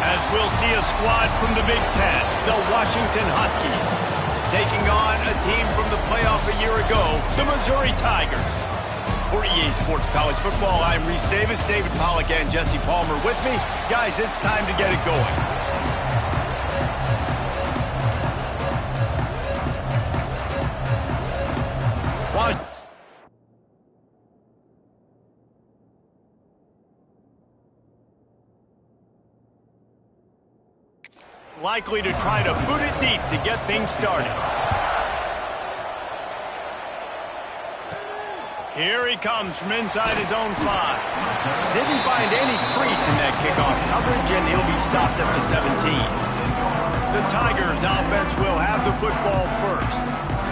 As we'll see a squad from the Big Ten, the Washington Huskies, taking on a team from the playoff a year ago, the Missouri Tigers. For EA Sports College Football, I'm Reese Davis, David Pollack, and Jesse Palmer with me. Guys, it's time to get it going. Likely to try to boot it deep to get things started. Here he comes from inside his own 5. Didn't find any crease in that kickoff coverage, and he'll be stopped at the 17. The Tigers offense will have the football first.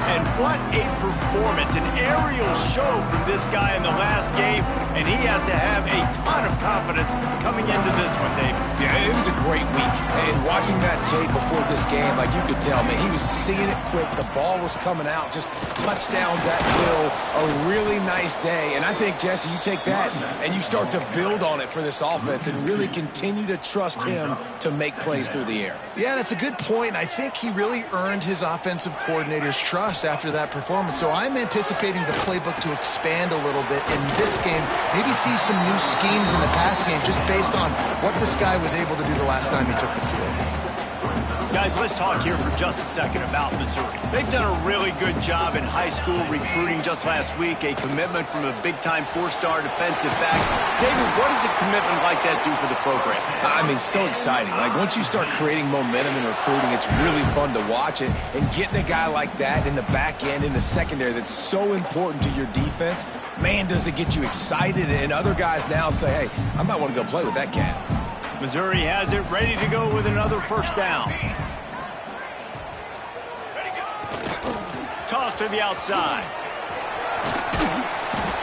And what a performance, an aerial show from this guy in the last game, and he has to have a ton of confidence coming into this one, Dave. Yeah, it was a great week, and watching that tape before this game, like you could tell, man, he was seeing it quick, the ball was coming out, just touchdowns at will, a really nice day, and I think, Jesse, you take that and you start to build on it for this offense and really continue to trust him to make plays through the air. Yeah, that's a good point, and I think he really earned his offensive coordinator's trust after that performance. So I'm anticipating the playbook to expand a little bit in this game, maybe see some new schemes in the passing game just based on what this guy was able to do the last time he took the field. Guys, let's talk here for just a second about Missouri. They've done a really good job in high school recruiting just last week, a commitment from a big-time 4-star defensive back. David, what does a commitment like that do for the program? I mean, so exciting. Like, once you start creating momentum in recruiting, it's really fun to watch it. And getting a guy like that in the back end, in the secondary, that's so important to your defense, man, does it get you excited. And other guys now say, hey, I might want to go play with that cat. Missouri has it ready to go with another first down. Toss to the outside.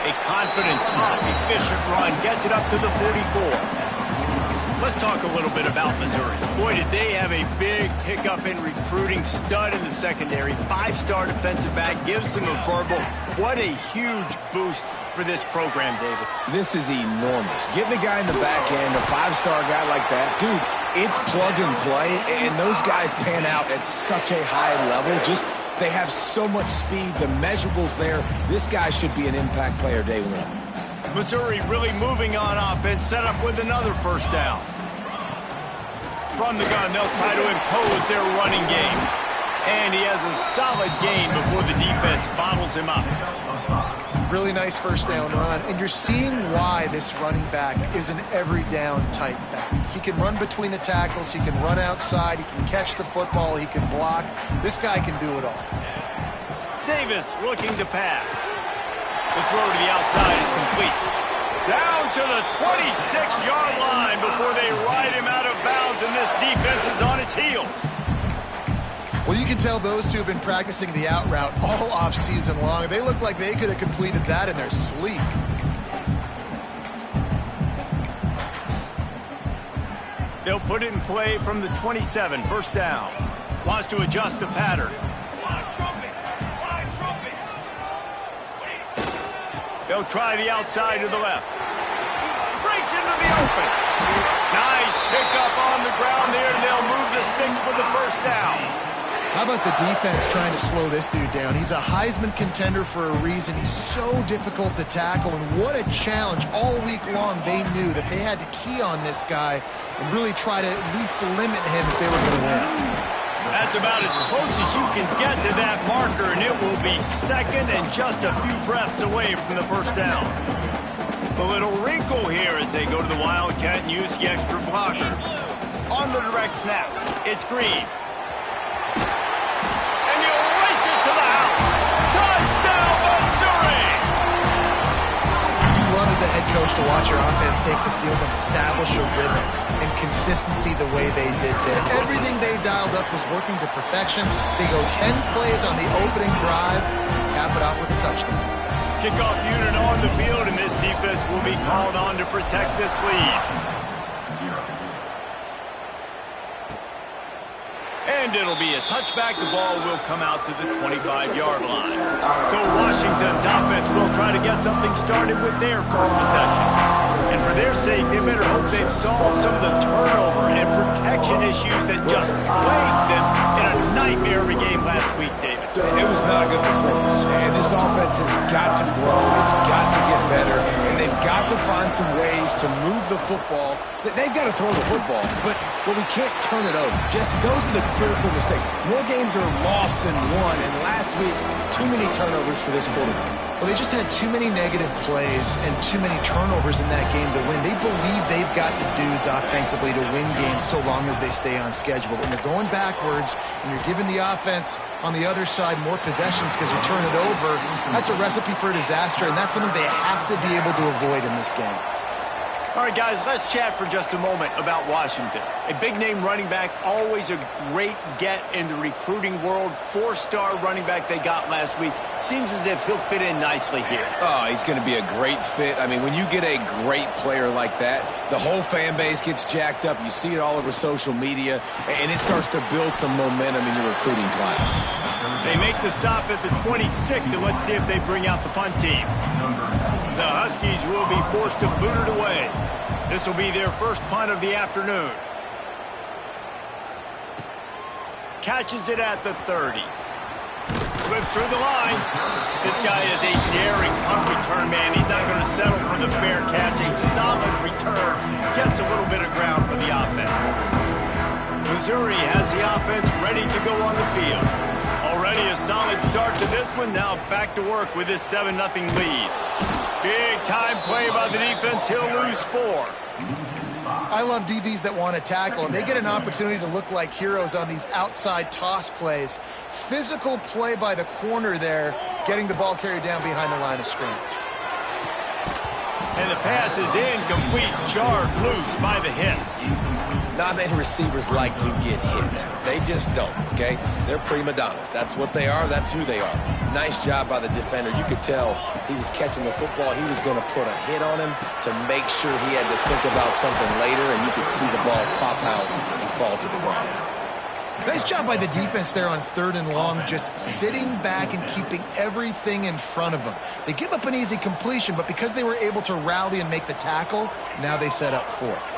A confident, tough, efficient run gets it up to the 44. Let's talk a little bit about Missouri. Boy, did they have a big pickup in recruiting. Stud in the secondary. 5-star defensive back. Gives them a verbal. What a huge boost for this program, David. This is enormous. Getting a guy in the back end, a 5-star guy like that, dude, it's plug and play, and those guys pan out at such a high level. Just, they have so much speed, the measurables there. This guy should be an impact player day one. Missouri really moving on offense, set up with another first down. From the gun, they'll try to impose their running game. And he has a solid gain before the defense bottles him up. Really nice first down run, and you're seeing why this running back is an every down type back. He can run between the tackles, he can run outside, he can catch the football, he can block. This guy can do it all. Davis looking to pass. The throw to the outside is complete. Down to the 26-yard line before they ride him out of bounds, and this defense is on its heels. Well, you can tell those two have been practicing the out route all off-season long. They look like they could have completed that in their sleep. They'll put it in play from the 27, first down. Wants to adjust the pattern. They'll try the outside to the left. Breaks into the open. Nice pickup on the ground there, and they'll move the sticks with the first down. How about the defense trying to slow this dude down? He's a Heisman contender for a reason. He's so difficult to tackle, and what a challenge. All week long, they knew that they had to key on this guy and really try to at least limit him if they were going to win. That's about as close as you can get to that marker, and it will be second and just a few breaths away from the first down. A little wrinkle here as they go to the Wildcat and use the extra blocker. On the direct snap, it's Green. As a head coach to watch your offense take the field and establish a rhythm and consistency the way they did there. Everything they dialed up was working to perfection. They go 10 plays on the opening drive, cap it out with a touchdown. Kickoff unit on the field, and this defense will be called on to protect this lead. And it'll be a touchback. The ball will come out to the 25-yard line. So Washington's offense will try to get something started with their first possession. And for their sake, they better hope they've solved some of the turnover and protect to find some ways to move the football. They've got to throw the football, but we can't turn it over. Just those are the critical mistakes. More games are lost than won, and last week, too many turnovers for this quarterback. Well, they just had too many negative plays and too many turnovers in that game to win. They believe they've got the dudes offensively to win games so long as they stay on schedule. But when you're going backwards and you're giving the offense on the other side more possessions because you turn it over, that's a recipe for disaster, and that's something they have to be able to avoid in this game. All right, guys, let's chat for just a moment about Washington. A big-name running back, always a great get in the recruiting world. Four-star running back they got last week. Seems as if he'll fit in nicely here. Oh, he's going to be a great fit. I mean, when you get a great player like that, the whole fan base gets jacked up. You see it all over social media, and it starts to build some momentum in your recruiting class. They make the stop at the 26, and let's see if they bring out the punt team. The Huskies will be forced to boot it away. This will be their first punt of the afternoon. Catches it at the 30. Slips through the line. This guy is a daring punt return man. He's not going to settle for the fair catch. A solid return. Gets a little bit of ground for the offense. Missouri has the offense ready to go on the field. Already a solid start to this one. Now back to work with this 7-0 lead. Big time play by the defense. He'll lose 4. I love DBs that want to tackle, and they get an opportunity to look like heroes on these outside toss plays. Physical play by the corner there, getting the ball carried down behind the line of scrimmage. And the pass is incomplete, jarred loose by the hit. Not many receivers like to get hit. They just don't, okay? They're prima donnas. That's what they are. That's who they are. Nice job by the defender. You could tell he was catching the football. He was going to put a hit on him to make sure he had to think about something later, and you could see the ball pop out and fall to the ground. Nice job by the defense there on 3rd and long, just sitting back and keeping everything in front of them. They give up an easy completion, but because they were able to rally and make the tackle, now they set up 4th.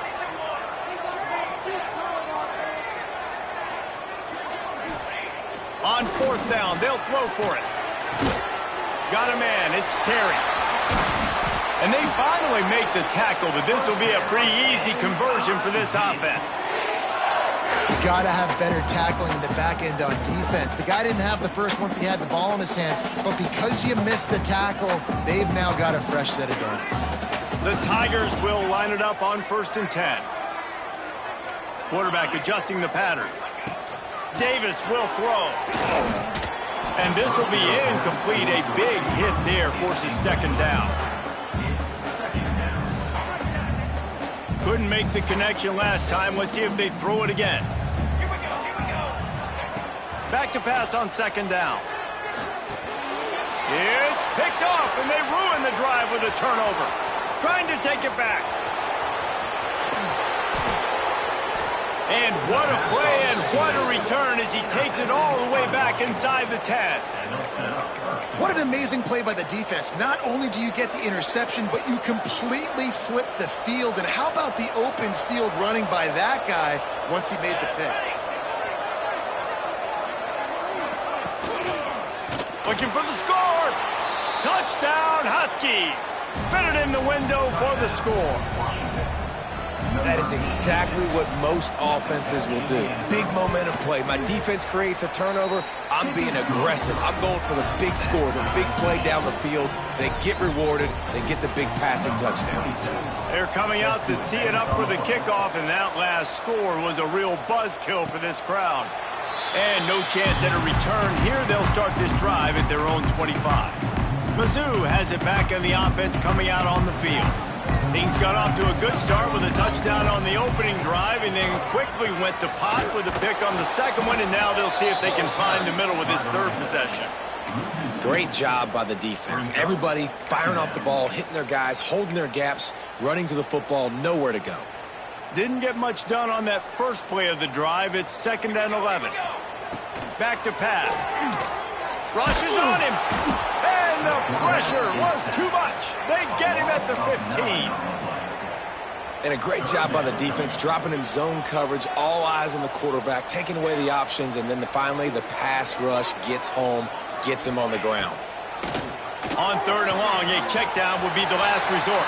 On 4th down, they'll throw for it. Got a man, it's Terry. And they finally make the tackle, but this will be a pretty easy conversion for this offense. You got to have better tackling in the back end on defense. The guy didn't have the first once he had the ball in his hand, but because you missed the tackle, they've now got a fresh set of downs. The Tigers will line it up on 1st and 10. Quarterback adjusting the pattern. Davis will throw. And this will be incomplete. A big hit there forces 2nd down. Couldn't make the connection last time. Let's see if they throw it again. Back to pass on 2nd down. It's picked off, and they ruin the drive with a turnover. Trying to take it back. And what a play and what a return as he takes it all the way back inside the 10. What an amazing play by the defense. Not only do you get the interception, but you completely flip the field. And how about the open field running by that guy once he made the pick? Looking for the score. Touchdown, Huskies. Fitted in the window for the score. That is exactly what most offenses will do. Big momentum play. My defense creates a turnover. I'm being aggressive. I'm going for the big score, the big play down the field. They get rewarded. They get the big passing touchdown. They're coming out to tee it up for the kickoff, and that last score was a real buzzkill for this crowd. And no chance at a return here. They'll start this drive at their own 25. Mizzou has it back in the offense coming out on the field. Things got off to a good start with a touchdown on the opening drive and then quickly went to pot with a pick on the second one, and now they'll see if they can find the middle with this 3rd possession. Great job by the defense. Everybody firing off the ball, hitting their guys, holding their gaps, running to the football, nowhere to go. Didn't get much done on that first play of the drive. It's 2nd and 11. Back to pass. Rushes on him. And the pressure was too much. They get him at the 15. And a great job by the defense, dropping in zone coverage, all eyes on the quarterback, taking away the options, and then finally the pass rush gets home, gets him on the ground. On 3rd and long, a check down would be the last resort.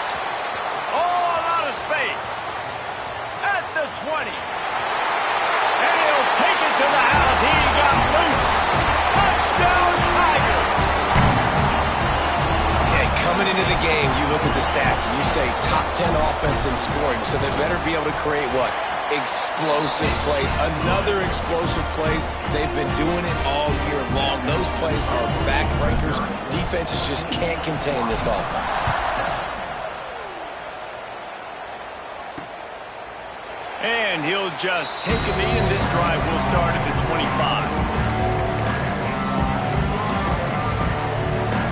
20. And he'll take it to the house. He got loose. Touchdown, Tiger. Okay, coming into the game, you look at the stats and you say top 10 offense in scoring, so they better be able to create what? Explosive plays. Another explosive plays. They've been doing it all year long. Those plays are backbreakers. Defenses just can't contain this offense. And he'll just take a knee, and this drive will start at the 25.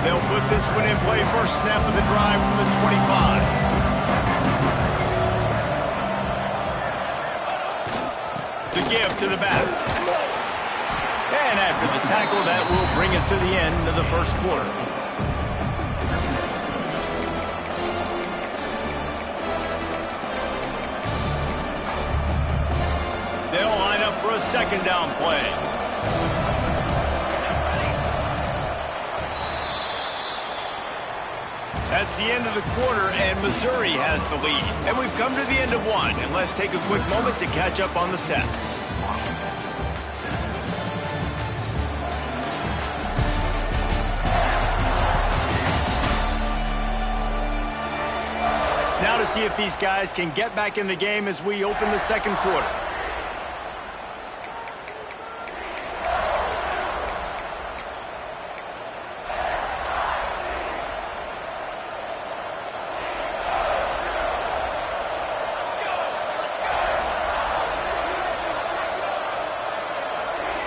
They'll put this one in play first snap of the drive from the 25. The give to the back. And after the tackle, that will bring us to the end of the first quarter. They'll line up for a second down play. That's the end of the quarter, and Missouri has the lead. And we've come to the end of one, and let's take a quick moment to catch up on the stats. Now to see if these guys can get back in the game as we open the second quarter.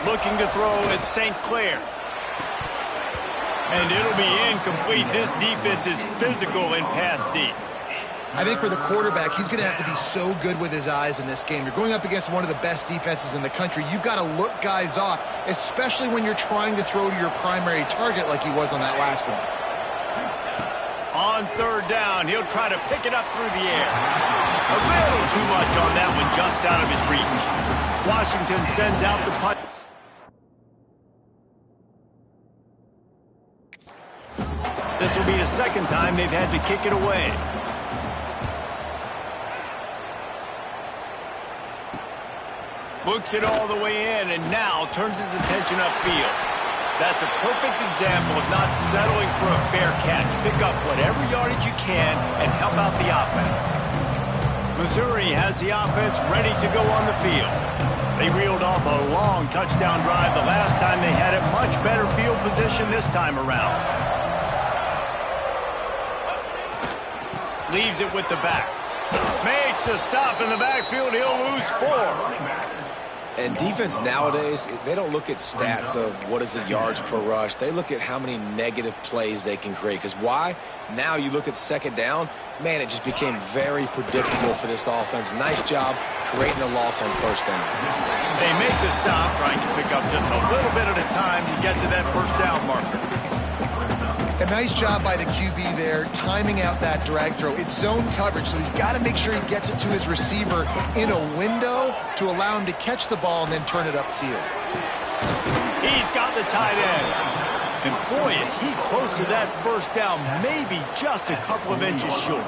Looking to throw at St. Clair. And it'll be incomplete. This defense is physical and pass deep. I think for the quarterback, he's going to have to be so good with his eyes in this game. You're going up against one of the best defenses in the country. You've got to look guys off, especially when you're trying to throw to your primary target like he was on that last one. On third down, he'll try to pick it up through the air. A little too much on that one, just out of his reach. Washington sends out the punt. This will be the second time they've had to kick it away. Looks it all the way in, and now turns his attention upfield. That's a perfect example of not settling for a fair catch. Pick up whatever yardage you can and help out the offense. Missouri has the offense ready to go on the field. They reeled off a long touchdown drive the last time they had it. Much better field position this time around. Leaves it with the back. Makes a stop in the backfield. He'll lose 4. And defense nowadays, they don't look at stats of what is the yards per rush. They look at how many negative plays they can create. Because why? Now you look at second down, man, it just became very predictable for this offense. Nice job creating a loss on first down. They make the stop, trying to pick up just a little bit at a time to get to that first down marker. A nice job by the QB there, timing out that drag throw. It's zone coverage, so he's got to make sure he gets it to his receiver in a window to allow him to catch the ball and then turn it upfield. He's got the tight end. And boy, is he close to that first down, maybe just a couple of inches short.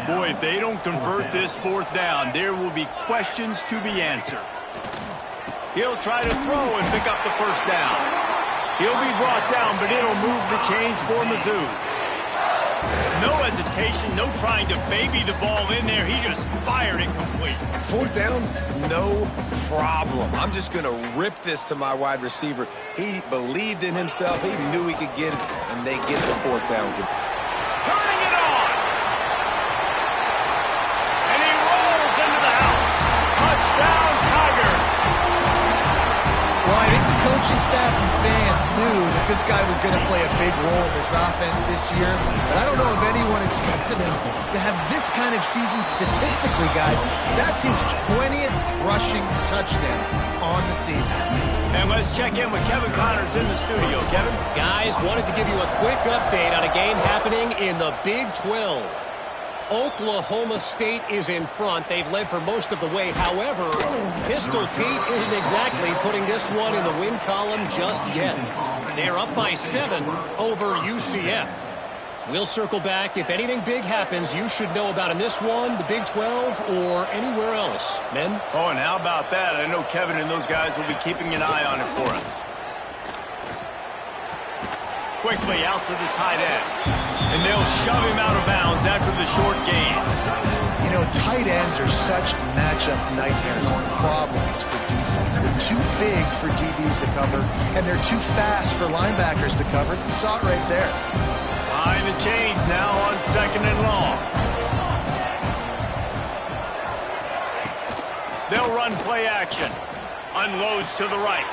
Boy, if they don't convert this fourth down, there will be questions to be answered. He'll try to throw and pick up the first down. He'll be brought down, but it'll move the chains for Mizzou. No hesitation, no trying to baby the ball in there. He just fired it complete. Fourth down, no problem. I'm just going to rip this to my wide receiver. He believed in himself. He knew he could get it, and they get the fourth down. Turning it on. And he rolls into the house. Touchdown, Tiger. Well, I think the coaching staff and fans knew that this guy was going to play a big role in this offense this year, but I don't know if anyone expected him to have this kind of season statistically, guys. That's his 20th rushing touchdown on the season. And let's check in with Kevin Connors in the studio. Kevin? Guys, wanted to give you a quick update on a game happening in the Big 12. Oklahoma State is in front. They've led for most of the way. However, Pistol Pete isn't exactly putting this one in the win column just yet. They're up by 7 over UCF. We'll circle back. If anything big happens, you should know about in this one, the Big 12, or anywhere else. Men? Oh, and how about that? I know Kevin and those guys will be keeping an eye on it for us. Quickly out to the tight end. And they'll shove him out of bounds after the short gain. You know, tight ends are such matchup nightmares and problems for defense. They're too big for DBs to cover, and they're too fast for linebackers to cover. You saw it right there. Behind the chains now on 2nd and long. They'll run play action. Unloads to the right.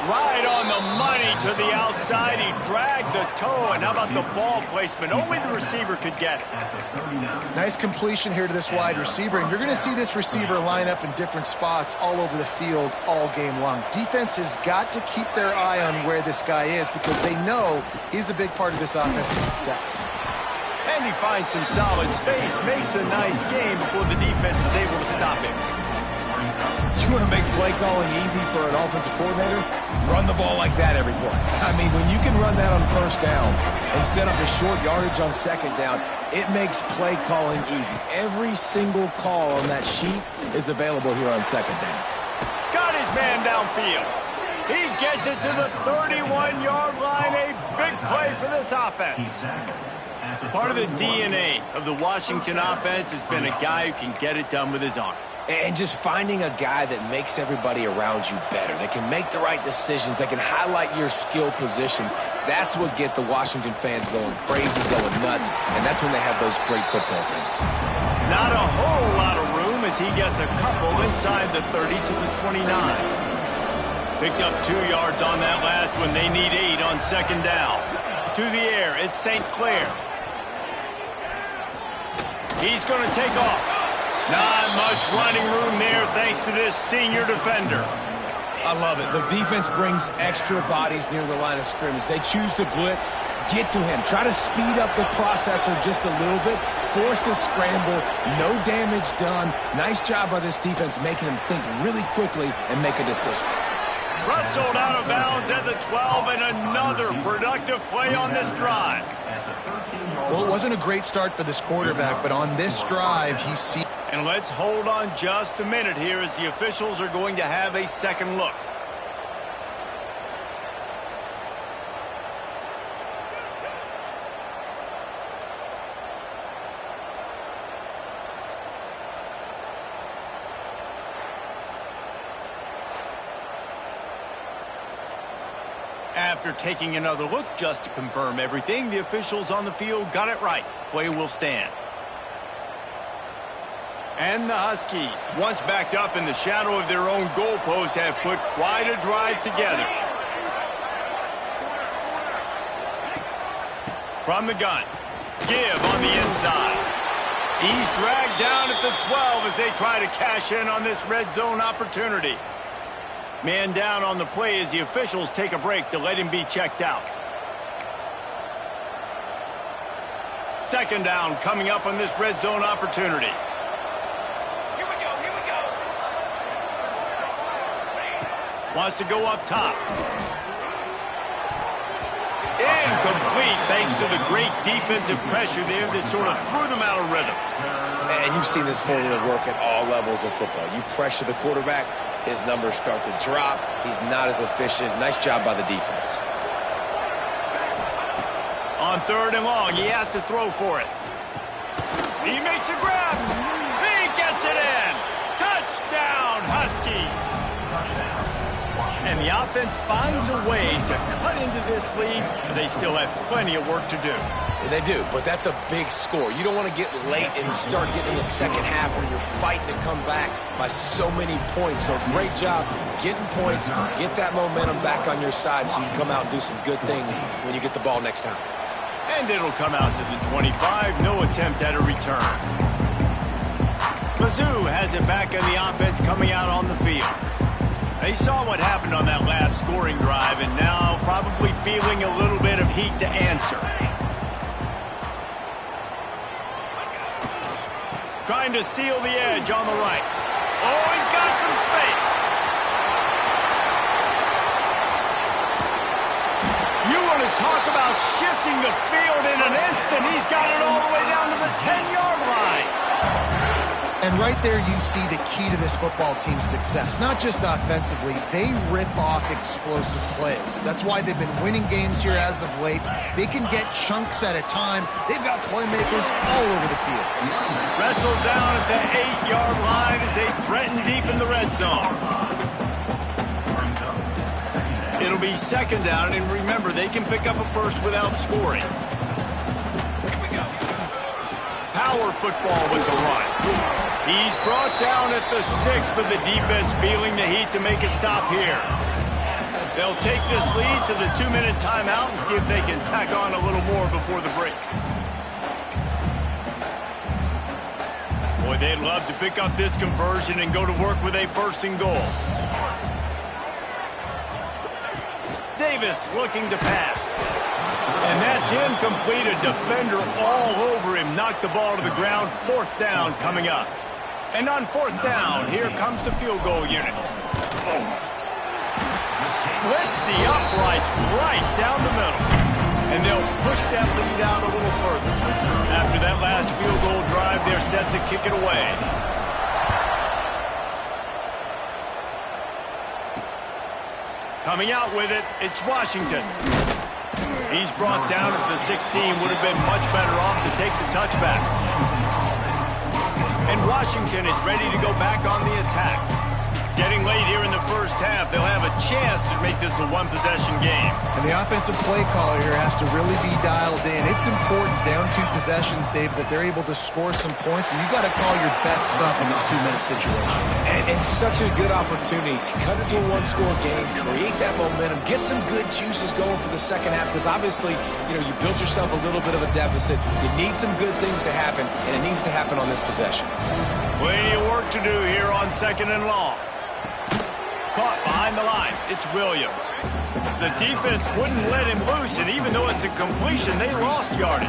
Right on the money to the outside. He dragged the toe. And how about the ball placement? Only the receiver could get it. Nice completion here to this wide receiver. And you're going to see this receiver line up in different spots all over the field all game long. Defense has got to keep their eye on where this guy is because they know he's a big part of this offense's success. And he finds some solid space. Makes a nice game before the defense is able to stop him. You want to make play calling easy for an offensive coordinator? Run the ball like that every play. I mean, when you can run that on 1st down and set up a short yardage on 2nd down, it makes play calling easy. Every single call on that sheet is available here on 2nd down. Got his man downfield. He gets it to the 31-yard line. A big play for this offense. Part of the DNA of the Washington offense has been a guy who can get it done with his arm. And just finding a guy that makes everybody around you better, that can make the right decisions, that can highlight your skill positions. That's what get the Washington fans going crazy, going nuts, and that's when they have those great football teams. Not a whole lot of room as he gets a couple inside the 30 to the 29. Picked up 2 yards on that last one. They need 8 on 2nd down. To the air, it's St. Clair. He's going to take off. Not much running room there thanks to this senior defender. I love it. The defense brings extra bodies near the line of scrimmage. They choose to blitz, get to him, try to speed up the processor just a little bit, force the scramble, no damage done. Nice job by this defense making him think really quickly and make a decision. Rustled out of bounds at the 12 and another productive play on this drive. Well, it wasn't a great start for this quarterback, but on this drive, he sees. And let's hold on just a minute here as the officials are going to have a second look. After taking another look just to confirm everything, the officials on the field got it right. Play will stand. And the Huskies, once backed up in the shadow of their own goalpost, have put quite a drive together. From the gun, give on the inside. He's dragged down at the 12 as they try to cash in on this red zone opportunity. Man down on the play as the officials take a break to let him be checked out. 2nd down coming up on this red zone opportunity. Wants to go up top. Incomplete thanks to the great defensive pressure there that sort of threw them out of rhythm. And you've seen this formula work at all levels of football. You pressure the quarterback, his numbers start to drop. He's not as efficient. Nice job by the defense. On 3rd and long, he has to throw for it. He makes a grab. He gets it in. Touchdown, Huskies. And the offense finds a way to cut into this lead, but they still have plenty of work to do. And they do, but that's a big score. You don't want to get late and start getting in the second half where you're fighting to come back by so many points. So great job getting points, get that momentum back on your side so you can come out and do some good things when you get the ball next time. And it'll come out to the 25, no attempt at a return. Mizzou has it back in the offense coming out on the field. They saw what happened on that last scoring drive and now probably feeling a little bit of heat to answer. Trying to seal the edge on the right. Oh, he's got some space. You want to talk about shifting the field in an instant. He's got it all the way down to the 10-yard line. And right there you see the key to this football team's success. Not just offensively, they rip off explosive plays. That's why they've been winning games here as of late. They can get chunks at a time. They've got playmakers all over the field. Wrestled down at the 8-yard line as they threaten deep in the red zone. It'll be second down, and remember, they can pick up a first without scoring. Power football with the run. He's brought down at the 6, but the defense feeling the heat to make a stop here. They'll take this lead to the 2-minute timeout and see if they can tack on a little more before the break. Boy, they'd love to pick up this conversion and go to work with a 1st and goal. Davis looking to pass. And that's incomplete. A defender all over him. Knocked the ball to the ground. 4th down coming up. And on 4th down, here comes the field goal unit. Splits the uprights right down the middle. And they'll push that lead out a little further. After that last field goal drive, they're set to kick it away. Coming out with it, it's Washington. He's brought down at the 16. Would have been much better off to take the touchback. And Washington is ready to go back on the attack. Getting late here in the first half, they'll have a chance to make this a one-possession game. And the offensive play caller here has to really be dialed in. It's important down 2 possessions, David, that they're able to score some points, and you got to call your best stuff in this 2-minute situation. And it's such a good opportunity to cut into a 1-score game, create that momentum, get some good juices going for the second half, because obviously, you built yourself a little bit of a deficit. You need some good things to happen, and it needs to happen on this possession. Plenty of work to do here on 2nd and long. Caught behind the line. It's Williams. The defense wouldn't let him loose, and even though it's a completion, they lost yardage.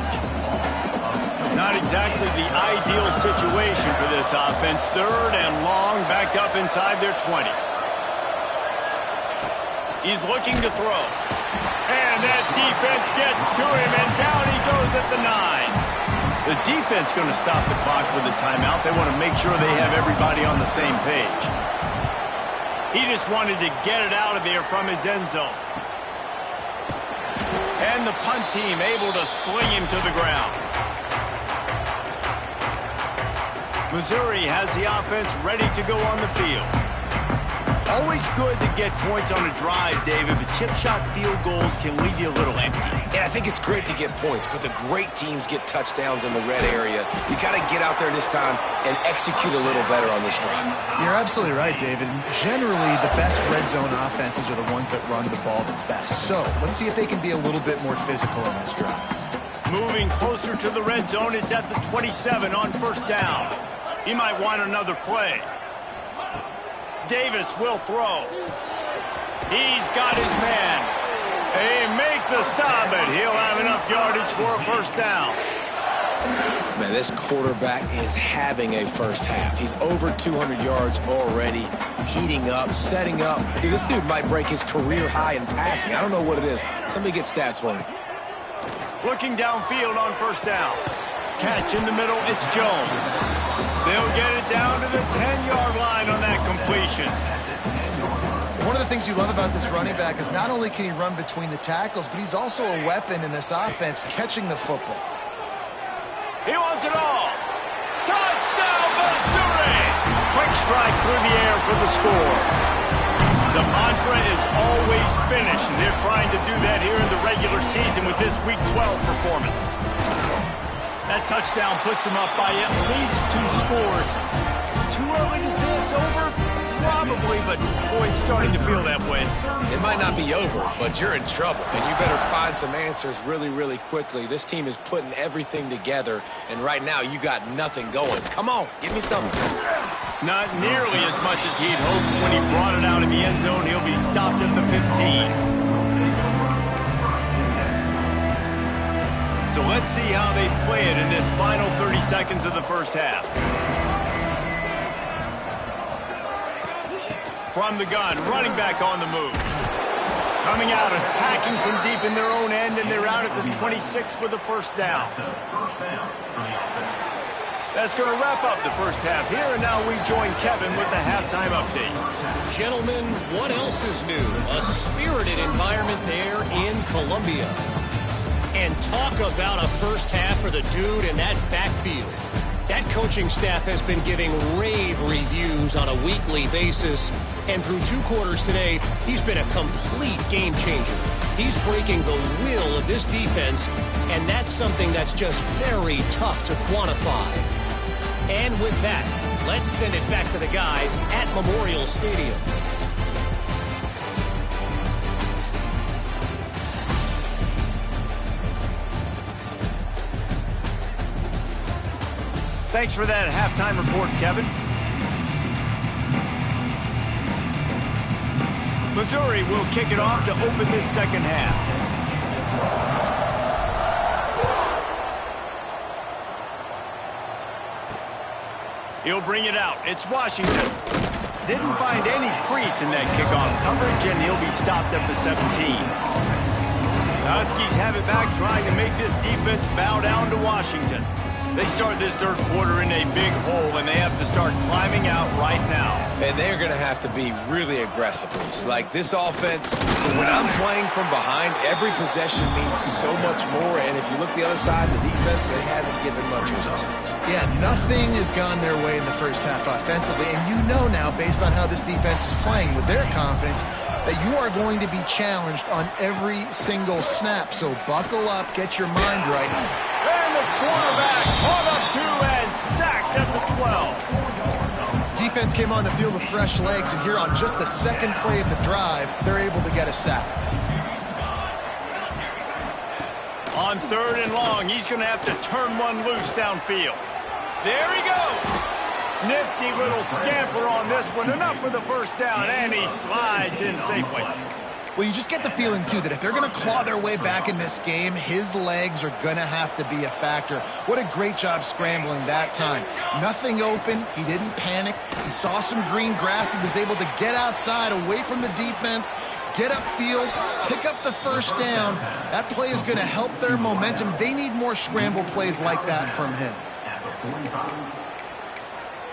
Not exactly the ideal situation for this offense. 3rd and long, backed up inside their 20. He's looking to throw. And that defense gets to him, and down he goes at the 9. The defense going to stop the clock with a timeout. They want to make sure they have everybody on the same page. He just wanted to get it out of there from his end zone. And the punt team able to sling him to the ground. Missouri has the offense ready to go on the field. Always good to get points on a drive, David, but chip shot field goals can leave you a little empty. And I think it's great to get points, but the great teams get touchdowns in the red area. You got to get out there this time and execute a little better on this drive. You're absolutely right, David. Generally, the best red zone offenses are the ones that run the ball the best. So let's see if they can be a little bit more physical on this drive. Moving closer to the red zone, it's at the 27 on 1st down. He might want another play. Davis will throw. He's got his man. They make the stop, but he'll have enough yardage for a 1st down. Man, this quarterback is having a first half. He's over 200 yards already, heating up, setting up. Dude, this dude might break his career high in passing. I don't know what it is. Somebody get stats for me. Looking downfield on 1st down. Catch in the middle, it's Jones. They'll get it down to the 10-yard line on that completion. One of the things you love about this running back is not only can he run between the tackles, but he's also a weapon in this offense catching the football. He wants it all. Touchdown, Missouri! Quick strike through the air for the score. The mantra is always finish, and they're trying to do that here in the regular season with this Week 12 performance. That touchdown puts them up by at least 2 scores. Too early to say it's over? Probably, but boy, it's starting to feel that way. It might not be over, but you're in trouble, and you better find some answers really, really quickly. This team is putting everything together, and right now you got nothing going. Come on, give me something. Not nearly as much as he'd hoped when he brought it out in the end zone. He'll be stopped at the 15. So let's see how they play it in this final 30 seconds of the first half. From the gun, running back on the move. Coming out, attacking from deep in their own end, and they're out at the 26 with a first down. That's going to wrap up the first half here, and now we join Kevin with the halftime update. Gentlemen, what else is new? A spirited environment there in Columbia. And talk about a first half for the dude in that backfield. That coaching staff has been giving rave reviews on a weekly basis. And through 2 quarters today, he's been a complete game changer. He's breaking the will of this defense, and that's something that's just very tough to quantify. And with that, let's send it back to the guys at Memorial Stadium. Thanks for that halftime report, Kevin. Missouri will kick it off to open this second half. He'll bring it out. It's Washington. Didn't find any crease in that kickoff coverage, and he'll be stopped at the 17. The Huskies have it back, trying to make this defense bow down to Washington. They start this third quarter in a big hole, and they have to start climbing out right now. And they're going to have to be really aggressive. Like this offense, when I'm playing from behind, every possession means so much more. And if you look the other side, the defense, they haven't given much resistance. Yeah, nothing has gone their way in the first half offensively. And you know now, based on how this defense is playing with their confidence, that you are going to be challenged on every single snap. So buckle up, get your mind right. And the quarterback caught up to and sacked at the 12. Defense came on the field with fresh legs, and here on just the second play of the drive, they're able to get a sack. On 3rd and long, he's going to have to turn one loose downfield. There he goes. Nifty little scamper on this one. Enough for the first down, and he slides in safely. Well, you just get the feeling, too, that if they're going to claw their way back in this game, his legs are going to have to be a factor. What a great job scrambling that time. Nothing open. He didn't panic. He saw some green grass. He was able to get outside, away from the defense, get upfield, pick up the first down. That play is going to help their momentum. They need more scramble plays like that from him.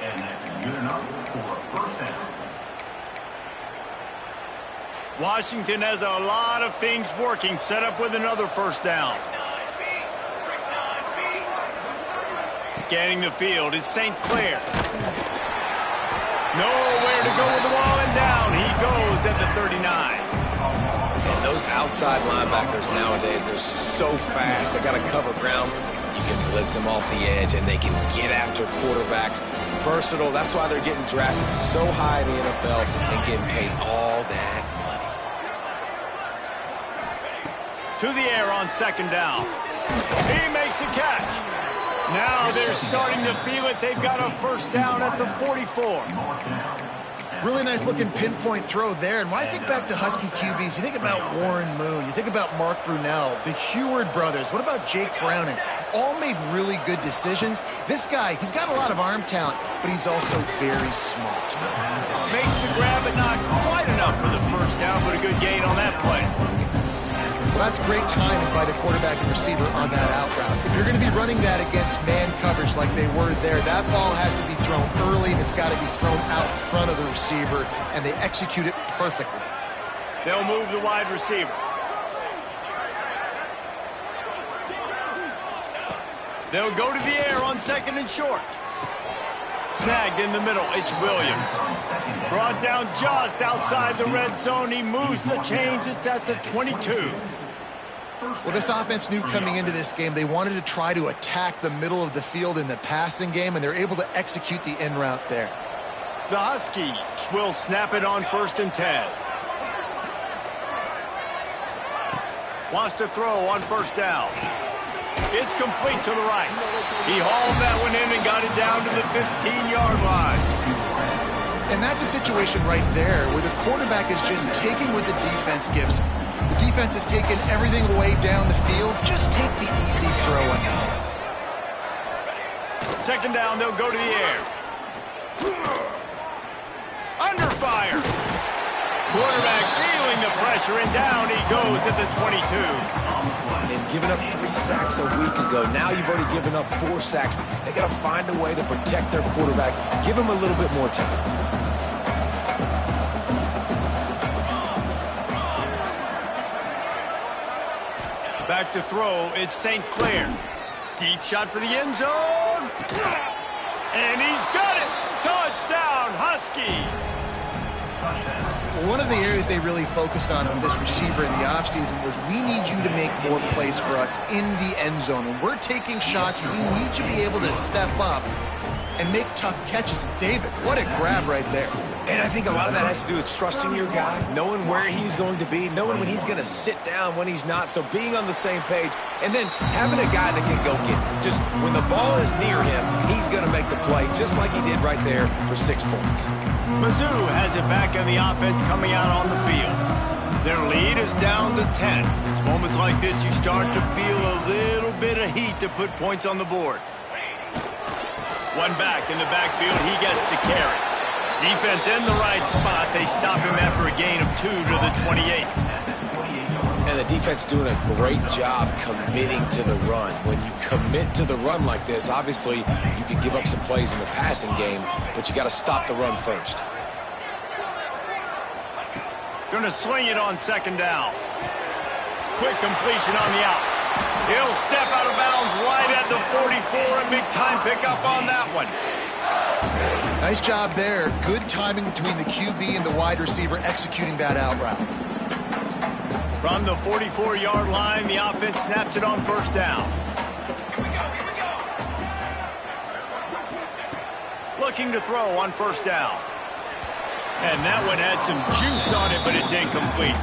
And that's good enough for a first down. Washington has a lot of things working, set up with another first down. Scanning the field, it's St. Clair. Nowhere to go with the ball, and down he goes at the 39. And those outside linebackers nowadays, they're so fast. They got to cover ground. You can blitz them off the edge, and they can get after quarterbacks. Versatile, that's why they're getting drafted so high in the NFL and getting paid all that money. To the air on 2nd down. He makes a catch. Now they're starting to feel it. They've got a first down at the 44. Really nice looking pinpoint throw there. And when I think back to Husky QBs, you think about Warren Moon, you think about Mark Brunell, the Heward brothers. What about Jake Browning? All made really good decisions. This guy, he's got a lot of arm talent, but he's also very smart. Makes the grab, but not quite enough for the first down, but a good gain on that play. Well, that's great timing by the quarterback and receiver on that out route. If you're going to be running that against man coverage like they were there, that ball has to be thrown early, and it's got to be thrown out front of the receiver, and they execute it perfectly. They'll move the wide receiver. They'll go to the air on 2nd and short. Snagged in the middle, it's Williams. Brought down just outside the red zone. He moves the chains. It's at the 22. Well, this offense knew coming into this game they wanted to try to attack the middle of the field in the passing game, and they're able to execute the in route there. The Huskies will snap it on 1st and 10. Wants to throw on 1st down. It's complete to the right. He hauled that one in and got it down to the 15-yard line. And that's a situation right there where the quarterback is just taking what the defense gives him. The defense is taking everything away down the field. Just take the easy throw in. 2nd down, they'll go to the air. Under fire. Quarterback feeling the pressure. pressure, and down he goes at the 22. And giving up 3 sacks a week ago. Now you've already given up 4 sacks. They got to find a way to protect their quarterback. Give him a little bit more time. Back to throw, it's St. Clair. Deep shot for the end zone. And he's got it. Touchdown, Huskies. Well, one of the areas they really focused on this receiver in the offseason was we need you to make more plays for us in the end zone. When we're taking shots, we need you to be able to step up and make tough catches. And David, what a grab right there. And I think a lot of that has to do with trusting your guy, knowing where he's going to be, knowing when he's going to sit down, when he's not. So being on the same page, and then having a guy that can go get it. Just when the ball is near him, he's going to make the play, just like he did right there for 6 points. Mizzou has it back on the offense coming out on the field. Their lead is down to 10. It's moments like this you start to feel a little bit of heat to put points on the board. One back in the backfield, he gets the carry. Defense in the right spot. They stop him after a gain of 2 to the 28. And the defense doing a great job committing to the run. When you commit to the run like this, obviously you can give up some plays in the passing game, but you got to stop the run first. Going to swing it on 2nd down. Quick completion on the out. He'll step out of bounds right at the 44. A big time pickup on that one. Nice job there. Good timing between the QB and the wide receiver executing that out route. From the 44-yard line, the offense snaps it on 1st down. Looking to throw on 1st down. And that one had some juice on it, but it's incomplete.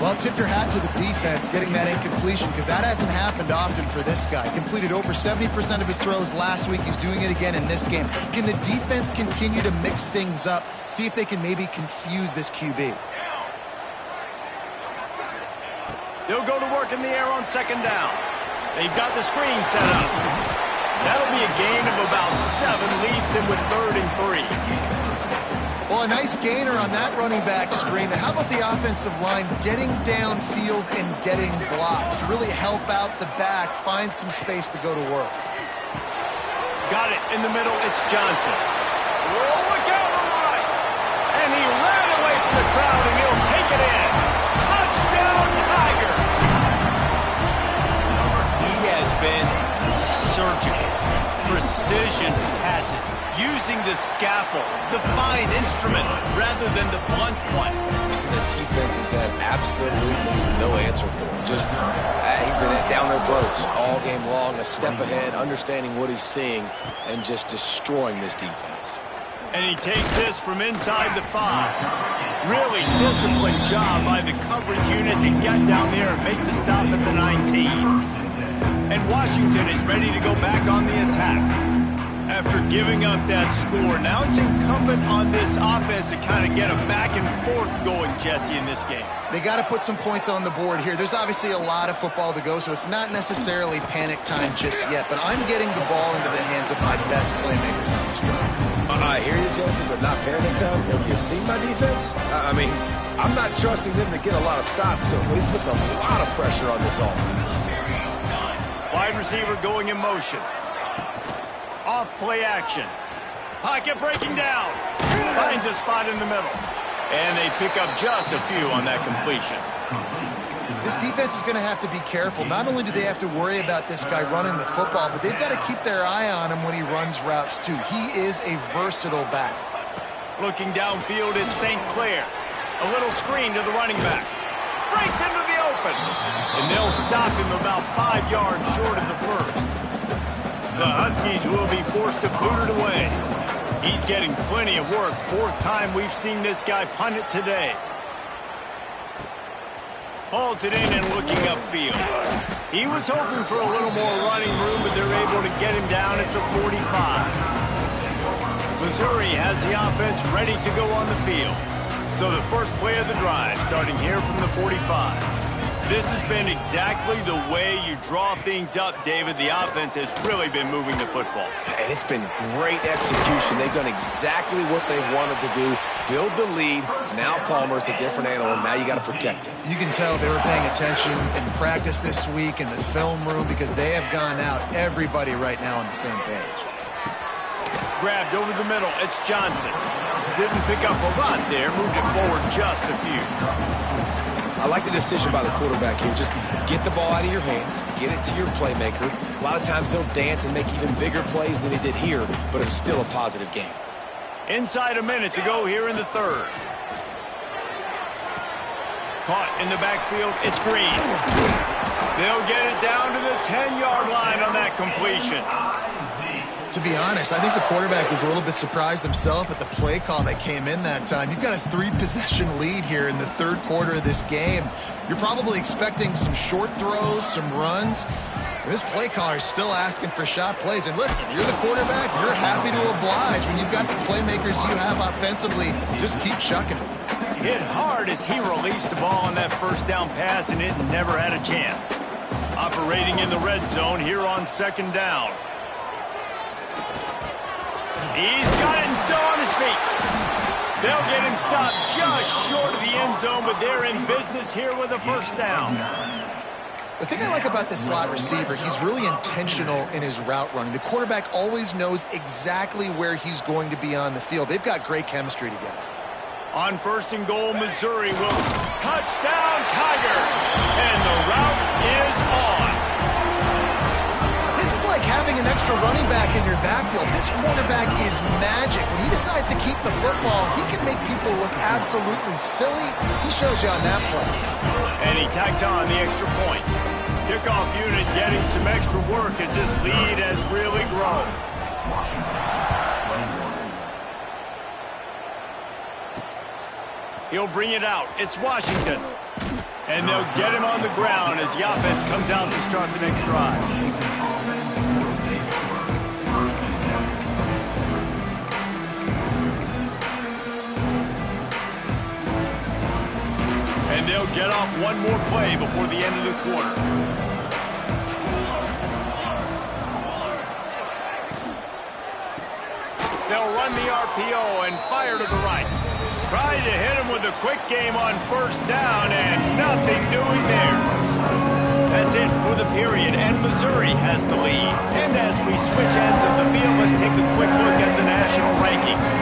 Well, tip your hat to the defense getting that incompletion because that hasn't happened often for this guy. Completed over 70% of his throws last week. He's doing it again in this game. Can the defense continue to mix things up? See if they can maybe confuse this QB. They'll go to work in the air on 2nd down. They've got the screen set up. That'll be a gain of about 7, leaves him with 3rd and 3. Well, a nice gainer on that running back screen. How about the offensive line getting downfield and getting blocks to really help out the back, find some space to go to work? Got it in the middle. It's Johnson. Oh, look out on the right. And he ran away from the crowd, and he'll take it in. Touchdown, Tiger. He has been surgical. Precision passes. Using the scalpel, the fine instrument, rather than the blunt one. The defense has had absolutely no answer for him. Just, he's been down their throats all game long, a step ahead, understanding what he's seeing, and just destroying this defense. And he takes this from inside the 5. Really disciplined job by the coverage unit to get down there and make the stop at the 19. And Washington is ready to go back on the attack. After giving up that score, now it's incumbent on this offense to kind of get a back and forth going, Jesse, in this game. They got to put some points on the board here. There's obviously a lot of football to go, so it's not necessarily panic time just yet, but I'm getting the ball into the hands of my best playmakers on this drive. I hear you, Jesse, but not panic time. Have you seen my defense? I mean, I'm not trusting them to get a lot of stops, so he puts a lot of pressure on this offense. Wide receiver going in motion. Off play action. Pocket breaking down. Finds a spot in the middle. And they pick up just a few on that completion. This defense is going to have to be careful. Not only do they have to worry about this guy running the football, but they've got to keep their eye on him when he runs routes too. He is a versatile back. Looking downfield, it's St. Clair. A little screen to the running back. Breaks into the open. And they'll stop him about 5 yards short of the first. The Huskies will be forced to boot it away. He's getting plenty of work. 4th time we've seen this guy punt it today. Hauls it in and looking upfield. He was hoping for a little more running room, but they're able to get him down at the 45. Missouri has the offense ready to go on the field. So the first play of the drive, starting here from the 45. This has been exactly the way you draw things up, David. The offense has really been moving the football. And it's been great execution. They've done exactly what they've wanted to do. build the lead. Now Palmer's a different animal. Now you got to protect it. You can tell they were paying attention in practice this week in the film room because they have gone out. Everybody right now on the same page. Grabbed over the middle. It's Johnson. Didn't pick up a lot there. Moved it forward just a few. I like the decision by the quarterback here. Just get the ball out of your hands, get it to your playmaker. A lot of times they'll dance and make even bigger plays than he did here, but it was still a positive game. Inside a minute to go here in the third. Caught in the backfield. It's Green. They'll get it down to the 10-yard line on that completion. To be honest, I think the quarterback was a little bit surprised himself at the play call that came in that time. You've got a 3-possession lead here in the third quarter of this game. You're probably expecting some short throws, some runs. And this play caller is still asking for shot plays. And listen, you're the quarterback. You're happy to oblige. When you've got the playmakers you have offensively, just keep chucking it. Hit hard as he released the ball on that first down pass, and it never had a chance. Operating in the red zone here on second down. He's got it and still on his feet. They'll get him stopped just short of the end zone, but they're in business here with a first down. The thing I like about this slot receiver, he's really intentional in his route running. The quarterback always knows exactly where he's going to be on the field. They've got great chemistry together. On first and goal, Missouri will touchdown Tiger, and the route is on. This is like having an extra running back in your backfield. This quarterback is magic. When he decides to keep the football, he can make people look absolutely silly. He shows you on that play. And he tacked on the extra point. Kickoff unit getting some extra work as this lead has really grown. He'll bring it out. It's Washington. And they'll get him on the ground as the offense comes out to start the next drive. And they'll get off one more play before the end of the quarter. They'll run the RPO and fire to the right. Trying to hit him with a quick game on first down, and nothing doing there. That's it for the period, and Missouri has the lead. And as we switch ends of the field, let's take a quick look at the national rankings.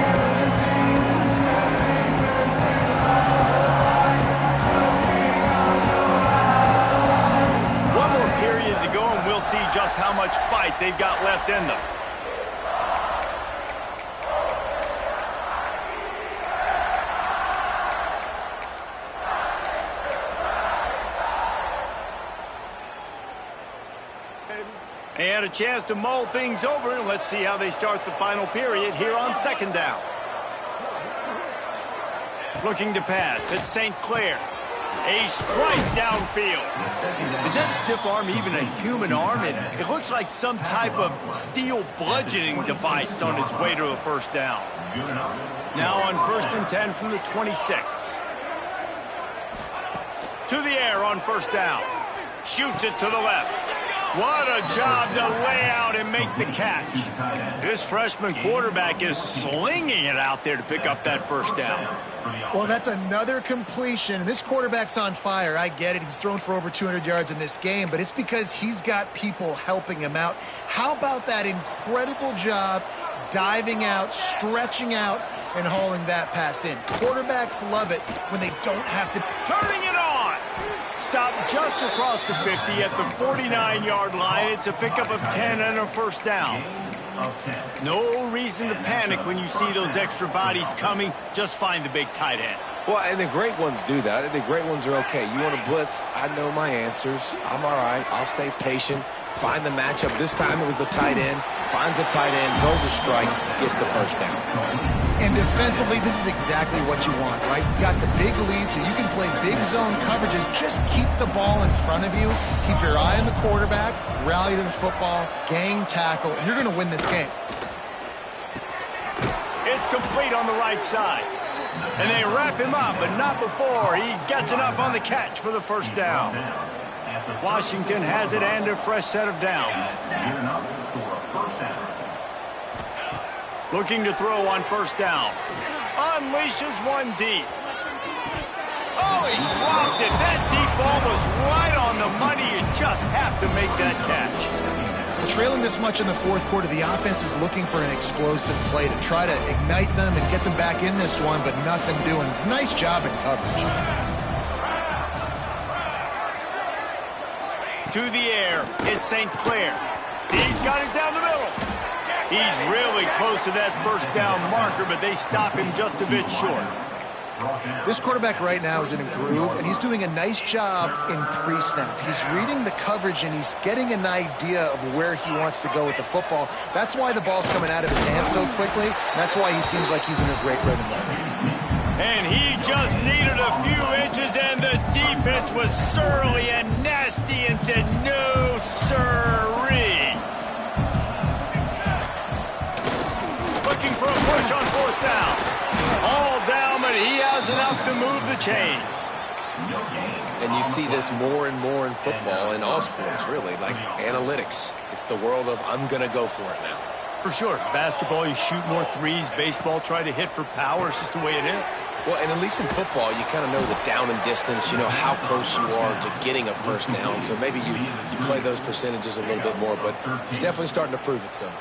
One more period to go, and we'll see just how much fight they've got left in them. They had a chance to mull things over, and let's see how they start the final period here on second down. Looking to pass. It's St. Clair. A strike downfield. Is that stiff arm even a human arm? It looks like some type of steel bludgeoning device on his way to a first down. Now on 1st and 10 from the 26. To the air on first down. Shoots it to the left. What a job to lay out and make the catch. This freshman quarterback is slinging it out there to pick up that first down. Well, that's another completion. This quarterback's on fire. I get it. He's thrown for over 200 yards in this game, but it's because he's got people helping him out. How about that incredible job diving out, stretching out, and hauling that pass in? Quarterbacks love it when they don't have to. Turning it on. Stopped just across the 50 at the 49-yard line. It's a pickup of 10 and a first down. No reason to panic when you see those extra bodies coming. Just find the big tight end. Well, and the great ones do that. I think the great ones are okay. You want to blitz? I know my answers. I'm all right. I'll stay patient. Find the matchup. This time it was the tight end. Finds the tight end, throws a strike, gets the first down. And defensively, this is exactly what you want, right? You got the big lead, so you can play big zone coverages. Just keep the ball in front of you. Keep your eye on the quarterback, rally to the football, gang tackle, and you're going to win this game. It's complete on the right side. And they wrap him up, but not before he gets enough on the catch for the first down. Washington has it and a fresh set of downs. Looking to throw on first down. unleashes one deep. Oh, he dropped it. That deep ball was right on the money. You just have to make that catch. Trailing this much in the fourth quarter, the offense is looking for an explosive play to try to ignite them and get them back in this one, but nothing doing. Nice job in coverage. To the air, it's St. Clair. He's got it down the middle. He's really close to that first down marker, but they stop him just a bit short. This quarterback right now is in a groove, and he's doing a nice job in pre-snap. He's reading the coverage, and he's getting an idea of where he wants to go with the football. That's why the ball's coming out of his hands so quickly, and that's why he seems like he's in a great rhythm right now. And he just needed a few inches, and the defense was surly and nasty and said, no, sirree. Looking for a push on fourth down. All down, but he has enough to move the chains. And you see this more and more in football, in all sports, really, like analytics. It's the world of I'm going to go for it now. For sure. Basketball, you shoot more threes. Baseball, try to hit for power. It's just the way it is. Well, and at least in football, you kind of know the down and distance. You know how close you are to getting a first down. So maybe you play those percentages a little bit more, but it's definitely starting to prove itself.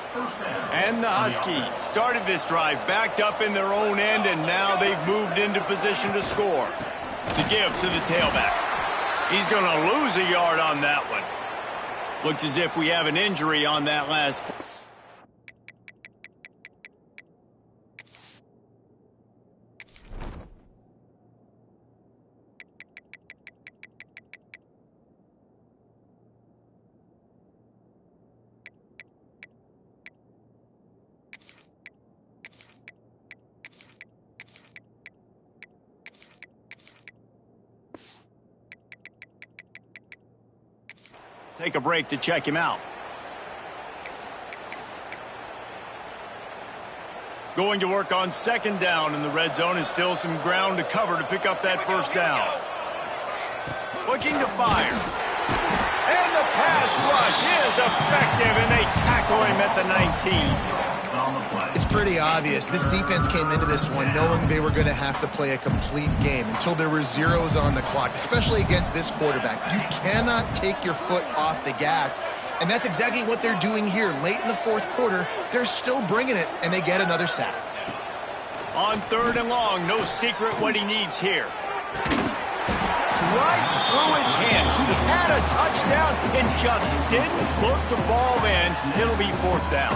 And the Huskies started this drive backed up in their own end, and now they've moved into position to score. To give to the tailback. He's going to lose a yard on that one. Looks as if we have an injury on that last play. Take a break to check him out. Going to work on second down in the red zone, and still some ground to cover to pick up that first down. Looking to fire. And the pass rush is effective, and they tackle him at the 19. It's pretty obvious. This defense came into this one knowing they were going to have to play a complete game until there were zeros on the clock, especially against this quarterback. You cannot take your foot off the gas, and that's exactly what they're doing here. Late in the fourth quarter, they're still bringing it, and they get another sack. On third and long, no secret what he needs here. Right through his hands. He had a touchdown and just didn't put the ball in. It'll be fourth down.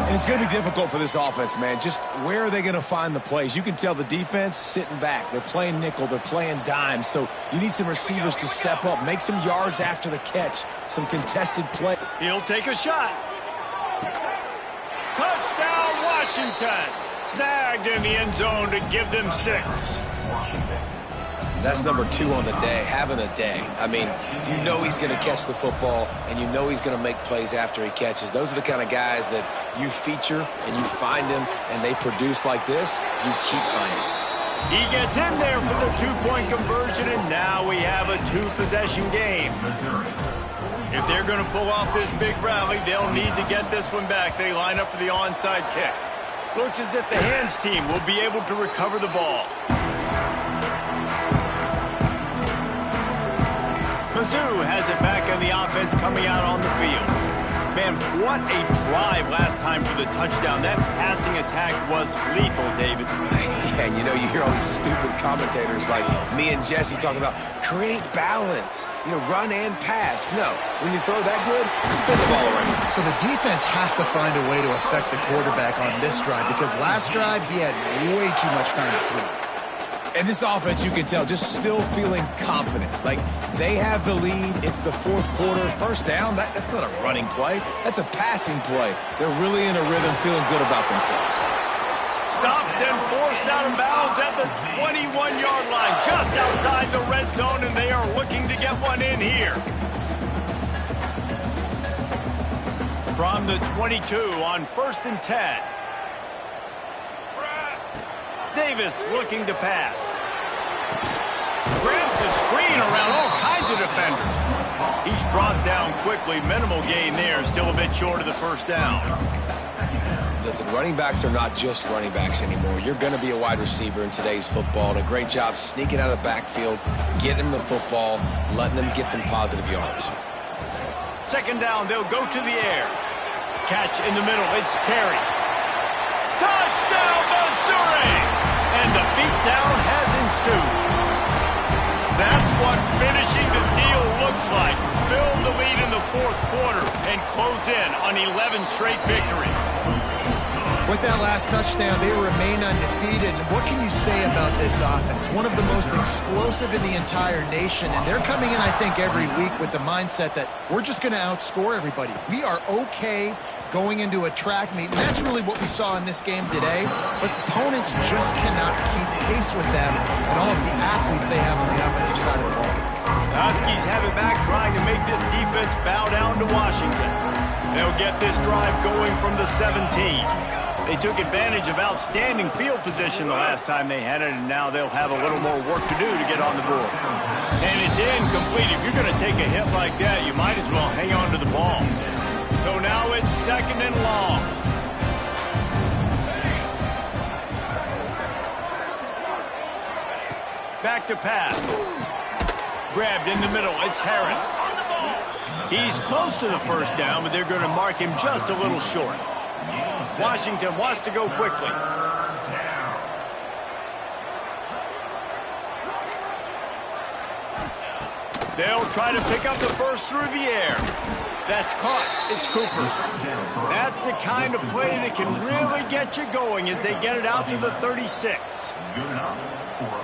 And it's going to be difficult for this offense, man. Just where are they going to find the plays? You can tell the defense sitting back. They're playing nickel. They're playing dime. So you need some receivers to step up, make some yards after the catch, some contested play. He'll take a shot. Touchdown, Washington. Snagged in the end zone to give them 6. That's number 2 on the day, having a day. I mean, you know he's going to catch the football, and you know he's going to make plays after he catches. Those are the kind of guys that you feature, and you find them, and they produce like this, you keep finding them. He gets in there for the 2-point conversion, and now we have a 2-possession game. If they're going to pull off this big rally, they'll need to get this one back. They line up for the onside kick. Looks as if the hands team will be able to recover the ball. Mizzou has it back on the offense coming out on the field. Man, what a drive last time for the touchdown. That passing attack was lethal, David. Yeah, and you know, you hear all these stupid commentators like me and Jesse talking about create balance, you know, run and pass. No, when you throw that good, spin the ball around. So the defense has to find a way to affect the quarterback on this drive, because last drive he had way too much time to throw. And this offense, you can tell, just still feeling confident. Like, they have the lead. It's the fourth quarter. First down, that's not a running play. That's a passing play. They're really in a rhythm, feeling good about themselves. Stopped and forced out of bounds at the 21-yard line, just outside the red zone, and they are looking to get one in here. From the 22 on 1st and 10. Davis looking to pass. Grabs the screen around all kinds of defenders. He's brought down quickly. Minimal gain there. Still a bit short of the first down. Listen, running backs are not just running backs anymore. You're going to be a wide receiver in today's football, and a great job sneaking out of the backfield, getting them the football, letting them get some positive yards. Second down, they'll go to the air. Catch in the middle, it's Terry. Touchdown, Missouri! And the beatdown has ensued. That's what finishing the deal looks like. Build the lead in the fourth quarter and close in on 11 straight victories. With that last touchdown, they remain undefeated. And what can you say about this offense? One of the most explosive in the entire nation. And they're coming in, I think, every week with the mindset that we're just going to outscore everybody. We are okay going into a track meet. And that's really what we saw in this game today. But opponents just cannot keep pace with them and all of the athletes they have on the offensive side of the ball. The Huskies have it back, trying to make this defense bow down to Washington. They'll get this drive going from the 17. They took advantage of outstanding field position the last time they had it, and now they'll have a little more work to do to get on the board. And it's incomplete. If you're going to take a hit like that, you might as well hang on to the ball. So now it's second and long. Back to pass. Grabbed in the middle. It's Harris. He's close to the first down, but they're going to mark him just a little short. Washington wants to go quickly. They'll try to pick up the first through the air. That's caught. It's Cooper. That's the kind of play that can really get you going as they get it out to the 36.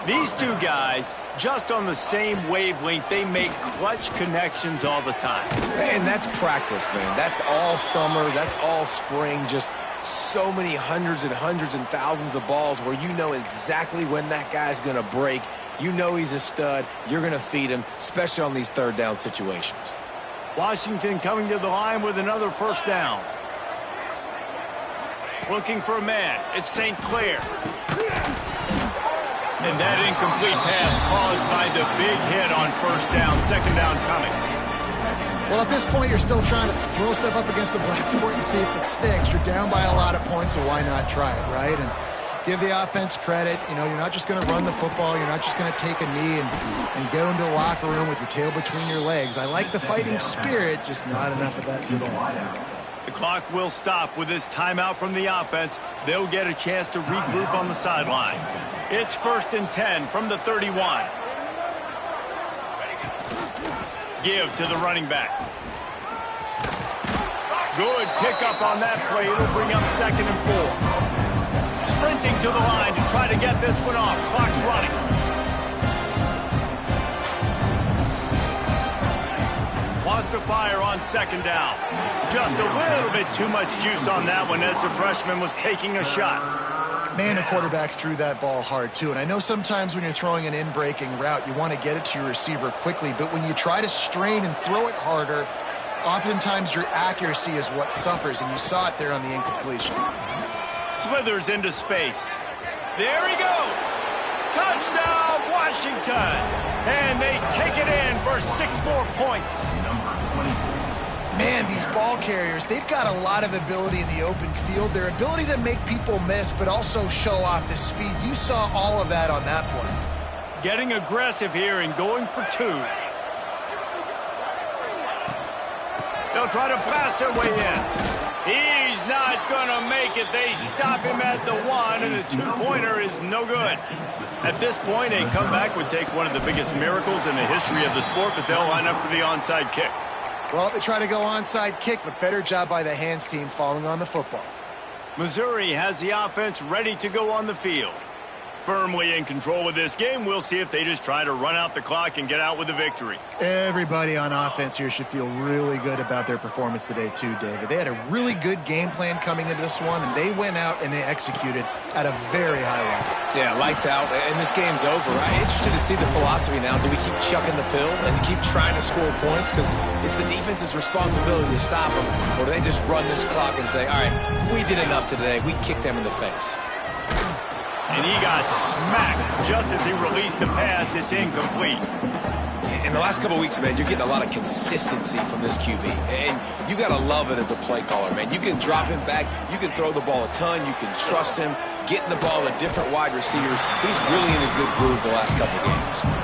These two guys, just on the same wavelength, they make clutch connections all the time. And that's practice, man. That's all summer. That's all spring. Just so many hundreds and hundreds and thousands of balls where you know exactly when that guy's going to break. You know he's a stud. You're going to feed him, especially on these third down situations. Washington coming to the line with another first down. Looking for a man. It's St. Clair. And that incomplete pass caused by the big hit on first down. Second down coming. Well, at this point, you're still trying to throw stuff up against the blackboard and see if it sticks. You're down by a lot of points, so why not try it, right? And give the offense credit. You know, you're not just going to run the football. You're not just going to take a knee and go into the locker room with your tail between your legs. I like the fighting spirit, just not enough of that today. The clock will stop with this timeout from the offense. They'll get a chance to regroup on the sideline. It's 1st and 10 from the 31. Give to the running back. Good pickup on that play. It'll bring up 2nd and 4. Sprinting to the line to try to get this one off. Clock's running. Wants to fire on 2nd down. Just a little bit too much juice on that one as the freshman was taking a shot. Man, the quarterback threw that ball hard, too. And I know sometimes when you're throwing an in-breaking route, you want to get it to your receiver quickly. But when you try to strain and throw it harder, oftentimes your accuracy is what suffers. And you saw it there on the incompletion. Slithers into space. There he goes. Touchdown, Washington. And they take it in for 6 more points. Man, these ball carriers, they've got a lot of ability in the open field. Their ability to make people miss, but also show off the speed. You saw all of that on that play. Getting aggressive here and going for 2. They'll try to pass their way in. He's not going to make it. They stop him at the 1, and the 2-pointer is no good. At this point, a comeback would take one of the biggest miracles in the history of the sport, but they'll line up for the onside kick. Well, they try to go onside kick, but better job by the hands team falling on the football. Missouri has the offense ready to go on the field. Firmly in control of this game. We'll see if they just try to run out the clock and get out with a victory. Everybody on offense here should feel really good about their performance today too, David. They had a really good game plan coming into this one, and they went out and they executed at a very high level. Yeah, lights out, and this game's over. I'm interested to see the philosophy now. Do we keep chucking the pill and keep trying to score points? Because it's the defense's responsibility to stop them. Or do they just run this clock and say, all right, we did enough today. We kicked them in the face. And he got smacked just as he released the pass. It's incomplete. In the last couple of weeks, man, you're getting a lot of consistency from this QB. And you got to love it as a play caller, man. You can drop him back. You can throw the ball a ton. You can trust him, getting the ball to different wide receivers. He's really in a good groove the last couple of games.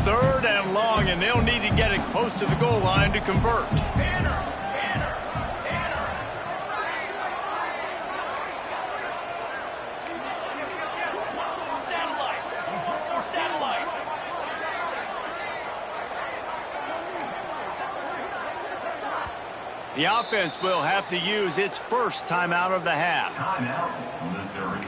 Third and long, and they'll need to get it close to the goal line to convert. The offense will have to use its first timeout of the half. Timeout, Missouri.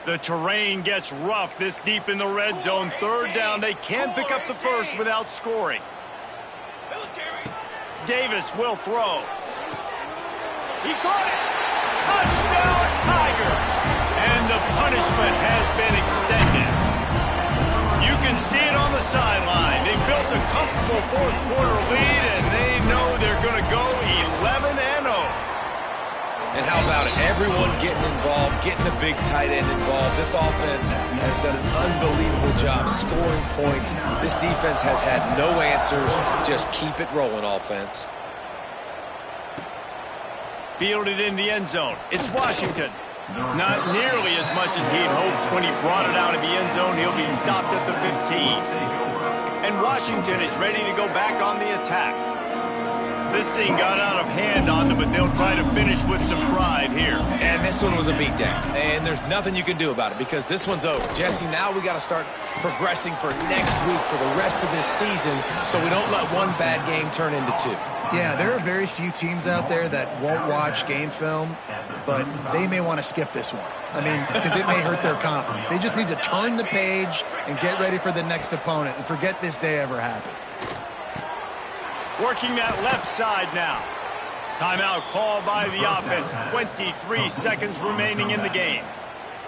The terrain gets rough this deep in the red zone. Third down, they can pick up the first without scoring. Davis will throw. He caught it. Touchdown, Tiger. And the punishment has been extended. You can see it on the sideline. They built a comfortable fourth quarter lead, and they know they're going to go 11-0. And how about it? Everyone getting involved, getting the big tight end involved. This offense has done an unbelievable job scoring points. This defense has had no answers. Just keep it rolling, offense. Fielded in the end zone. It's Washington. Not nearly as much as he'd hoped when he brought it out of the end zone. He'll be stopped at the 15. And Washington is ready to go back on the attack. This thing got out of hand on them, but they'll try to finish with some pride here. And this one was a beatdown. And there's nothing you can do about it because this one's over. Jesse, now we got to start progressing for next week for the rest of this season so we don't let one bad game turn into two. Yeah, there are very few teams out there that won't watch game film, but they may want to skip this one. I mean, because it may hurt their confidence. They just need to turn the page and get ready for the next opponent and forget this day ever happened. Working that left side now. Timeout called by the offense. 23 seconds remaining in the game.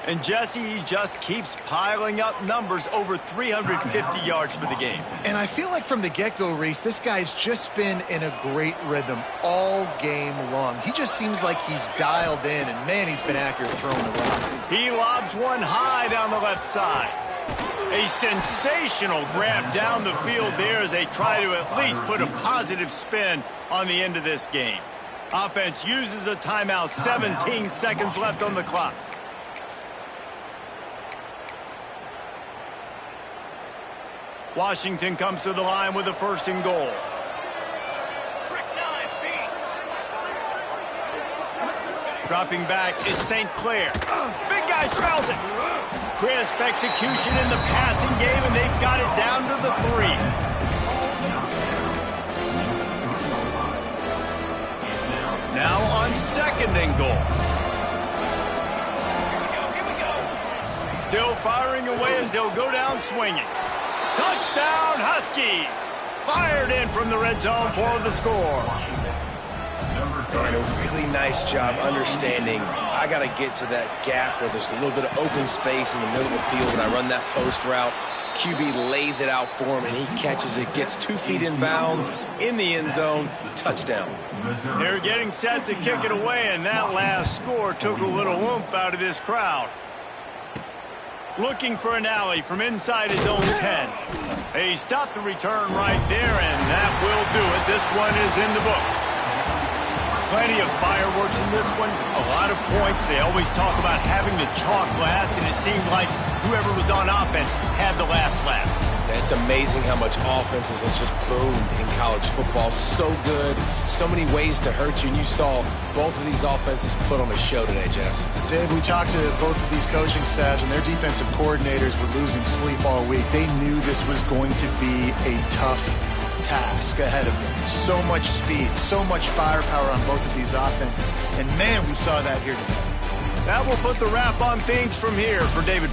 And Jesse, he just keeps piling up numbers, over 350 yards for the game. And I feel like from the get-go, Reese, this guy's just been in a great rhythm all game long. He just seems like he's dialed in, and man, he's been accurate throwing the rock. He lobs one high down the left side. A sensational grab down the field there as they try to at least put a positive spin on the end of this game. Offense uses a timeout, 17 seconds left on the clock. Washington comes to the line with a first and goal. Dropping back, it's St. Clair. Big guy smells it. Crisp execution in the passing game, and they've got it down to the 3. Now on second and goal. Still firing away as they'll go down swinging. Touchdown, Huskies! Fired in from the red zone for the score. And a really nice job understanding I got to get to that gap where there's a little bit of open space in the middle of the field when I run that post route. QB lays it out for him, and he catches it, gets 2 feet in bounds, in the end zone, touchdown. They're getting set to kick it away, and that last score took a little oomph out of this crowd. Looking for an alley from inside his own 10. They stopped the return right there, and that will do it. This one is in the book. Plenty of fireworks in this one, a lot of points. They always talk about having the chalk last, and it seemed like whoever was on offense had the last laugh. It's amazing how much offense has just boomed in college football. So good, so many ways to hurt you, and you saw both of these offenses put on a show today, Jess. Dave, we talked to both of these coaching staffs, and their defensive coordinators were losing sleep all week. They knew this was going to be a tough task ahead of them. So much speed, so much firepower on both of these offenses. And man, we saw that here today. That will put the wrap on things from here for David.